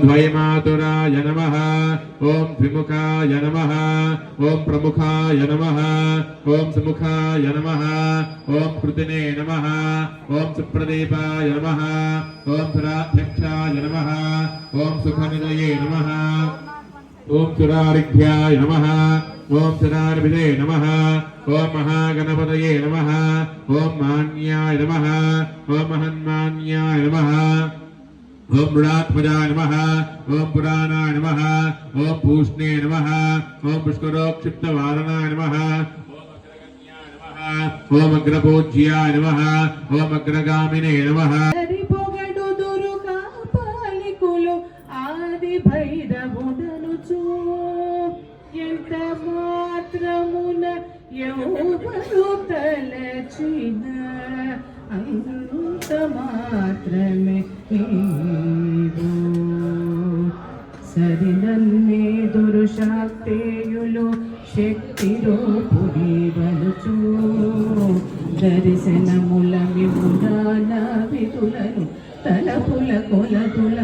ద్వైమాతురాయ నమః ఓం ద్విముఖాయ నమః ఓం ప్రముఖాయ నమః ఓం సుముఖాయ నమః ఓం కృతినే నమః ఓం సుప్రదీపాయ నమః ఓం సురాధ్యక్షాయ నమః ఓం సుఖనిలయే నమః ఓం సురారిభ్యాయ నమః ఓం సురారిభిదే నమః ఓం మహాగణపతయే నమః ఓం మాన్యాయ నమః ఓం మహన్మాన్యాయ నమః ఓం మృడాత్మజాయ నమః ఓం పురాణాయ నమః ఓం పూష్ణే నమః ఓం పుష్కరోక్షిప్తవారణాయ నమః ఓం అగ్రపూజ్యాయ నమః ఓం అగ్రగామినే నమః ఆది భైరవుడనుచు ఎంత మాత్రమున ఎవరు తలచిన అంత మాత్రమే సరినన్నేదురు శాక్తేయులు శక్తిరో పురివలుచు దర్శనముల విముదాన విధులను తలపుల కొలతుల